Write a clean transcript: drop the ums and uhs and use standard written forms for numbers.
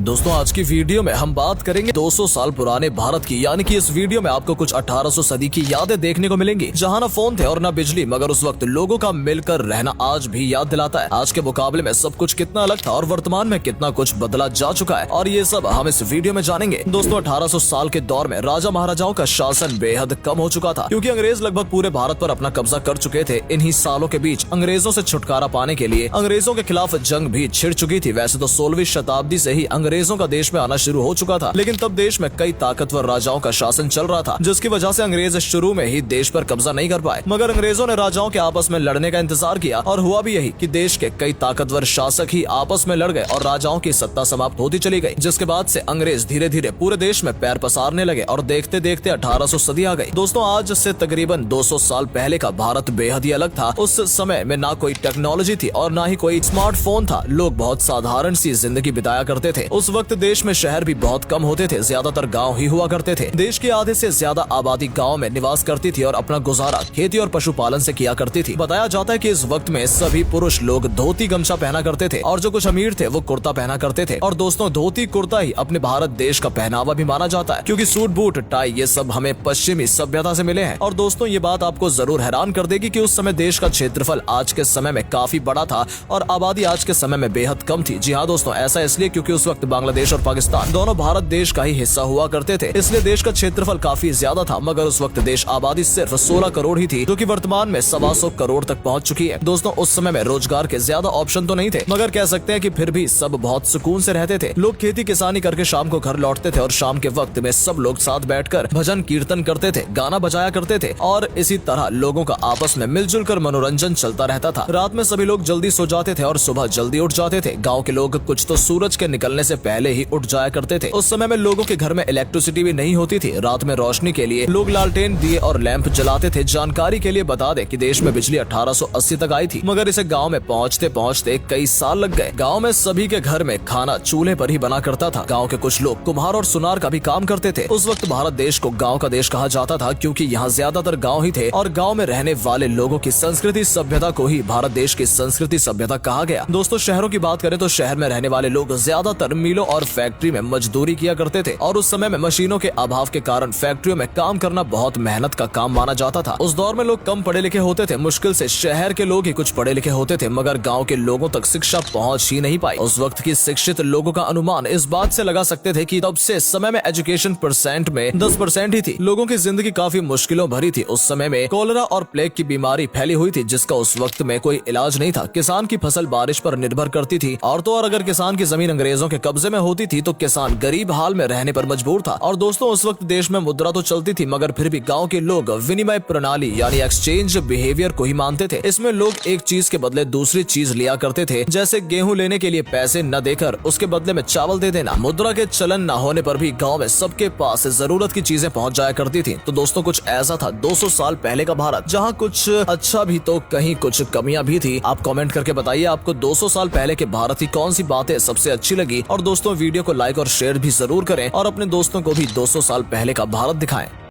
दोस्तों आज की वीडियो में हम बात करेंगे 200 साल पुराने भारत की, यानी कि इस वीडियो में आपको कुछ 1800 सदी की यादें देखने को मिलेंगी, जहां ना फोन थे और ना बिजली, मगर उस वक्त लोगों का मिलकर रहना आज भी याद दिलाता है। आज के मुकाबले में सब कुछ कितना अलग था और वर्तमान में कितना कुछ बदला जा चुका है, और ये सब हम इस वीडियो में जानेंगे। दोस्तों 1800 साल के दौर में राजा महाराजाओं का शासन बेहद कम हो चुका था, क्योंकि अंग्रेज लगभग पूरे भारत पर अपना कब्जा कर चुके थे। इन्हीं सालों के बीच अंग्रेजों से छुटकारा पाने के लिए अंग्रेजों के खिलाफ जंग भी छिड़ चुकी थी। वैसे तो 16वीं शताब्दी से ही अंग्रेजों का देश में आना शुरू हो चुका था, लेकिन तब देश में कई ताकतवर राजाओं का शासन चल रहा था, जिसकी वजह से अंग्रेज शुरू में ही देश पर कब्जा नहीं कर पाए। मगर अंग्रेजों ने राजाओं के आपस में लड़ने का इंतजार किया, और हुआ भी यही कि देश के कई ताकतवर शासक ही आपस में लड़ गए और राजाओं की सत्ता समाप्त होती चली गई, जिसके बाद से अंग्रेज धीरे धीरे पूरे देश में पैर पसारने लगे और देखते देखते 1800 सदी आ गई। दोस्तों आज से तकरीबन 200 साल पहले का भारत बेहद ही अलग था। उस समय में ना कोई टेक्नोलॉजी थी और ना ही कोई स्मार्टफोन था। लोग बहुत साधारण सी जिंदगी बिताया करते थे। उस वक्त देश में शहर भी बहुत कम होते थे, ज्यादातर गांव ही हुआ करते थे। देश की आधे से ज्यादा आबादी गांव में निवास करती थी और अपना गुजारा खेती और पशुपालन से किया करती थी। बताया जाता है कि इस वक्त में सभी पुरुष लोग धोती गमछा पहना करते थे, और जो कुछ अमीर थे वो कुर्ता पहना करते थे। और दोस्तों धोती कुर्ता ही अपने भारत देश का पहनावा भी माना जाता है, क्योंकि सूट बूट टाई ये सब हमें पश्चिमी सभ्यता से मिले हैं। और दोस्तों ये बात आपको जरूर हैरान कर देगी कि उस समय देश का क्षेत्रफल आज के समय में काफी बड़ा था और आबादी आज के समय में बेहद कम थी। जी हाँ दोस्तों, ऐसा इसलिए क्योंकि उस वक्त बांग्लादेश और पाकिस्तान दोनों भारत देश का ही हिस्सा हुआ करते थे, इसलिए देश का क्षेत्रफल काफी ज्यादा था। मगर उस वक्त देश आबादी सिर्फ 16 करोड़ ही थी, जो कि वर्तमान में 125 करोड़ तक पहुंच चुकी है। दोस्तों उस समय में रोजगार के ज्यादा ऑप्शन तो नहीं थे, मगर कह सकते हैं कि फिर भी सब बहुत सुकून से रहते थे। लोग खेती किसानी करके शाम को घर लौटते थे और शाम के वक्त में सब लोग साथ बैठकर भजन कीर्तन करते थे, गाना बजाया करते थे, और इसी तरह लोगों का आपस में मिलजुल कर मनोरंजन चलता रहता था। रात में सभी लोग जल्दी सो जाते थे और सुबह जल्दी उठ जाते थे। गाँव के लोग कुछ तो सूरज के निकलने से पहले ही उठ जाया करते थे। उस समय में लोगों के घर में इलेक्ट्रिसिटी भी नहीं होती थी। रात में रोशनी के लिए लोग लालटेन दिए और लैंप जलाते थे। जानकारी के लिए बता दें कि देश में बिजली 1880 तक आई थी, मगर इसे गांव में पहुंचते पहुंचते कई साल लग गए। गांव में सभी के घर में खाना चूल्हे पर ही बना करता था। गांव के कुछ लोग कुम्हार और सुनार का भी काम करते थे। उस वक्त भारत देश को गाँव का देश कहा जाता था, क्योंकि यहाँ ज्यादातर गाँव ही थे, और गाँव में रहने वाले लोगों की संस्कृति सभ्यता को ही भारत देश की संस्कृति सभ्यता कहा गया। दोस्तों शहरों की बात करें तो शहर में रहने वाले लोग ज्यादातर मिलों और फैक्ट्री में मजदूरी किया करते थे, और उस समय में मशीनों के अभाव के कारण फैक्ट्रियों में काम करना बहुत मेहनत का काम माना जाता था। उस दौर में लोग कम पढ़े लिखे होते थे, मुश्किल से शहर के लोग ही कुछ पढ़े लिखे होते थे, मगर गांव के लोगों तक शिक्षा पहुंच ही नहीं पाई। उस वक्त की शिक्षित लोगों का अनुमान इस बात से लगा सकते थे कि तब से समय में एजुकेशन परसेंट में 10% ही थी। लोगों की जिंदगी काफी मुश्किलों भरी थी। उस समय में कोलेरा और प्लेग की बीमारी फैली हुई थी, जिसका उस वक्त में कोई इलाज नहीं था। किसान की फसल बारिश पर निर्भर करती थी, और तो और अगर किसान की जमीन अंग्रेजों के कब्जे में होती थी तो किसान गरीब हाल में रहने पर मजबूर था। और दोस्तों उस वक्त देश में मुद्रा तो चलती थी, मगर फिर भी गांव के लोग विनिमय प्रणाली यानी एक्सचेंज बिहेवियर को ही मानते थे। इसमें लोग एक चीज के बदले दूसरी चीज लिया करते थे, जैसे गेहूं लेने के लिए पैसे न देकर उसके बदले में चावल दे देना। मुद्रा के चलन न होने पर भी गांव में सबके पास जरूरत की चीजें पहुंच जाया करती थी। तो दोस्तों कुछ ऐसा था 200 साल पहले का भारत, जहां कुछ अच्छा भी तो कहीं कुछ कमियां भी थी। आप कमेंट करके बताइए आपको 200 साल पहले के भारत की कौन सी बातें सबसे अच्छी लगी। और दोस्तों वीडियो को लाइक और शेयर भी जरूर करें, और अपने दोस्तों को भी 200 साल पहले का भारत दिखाएं।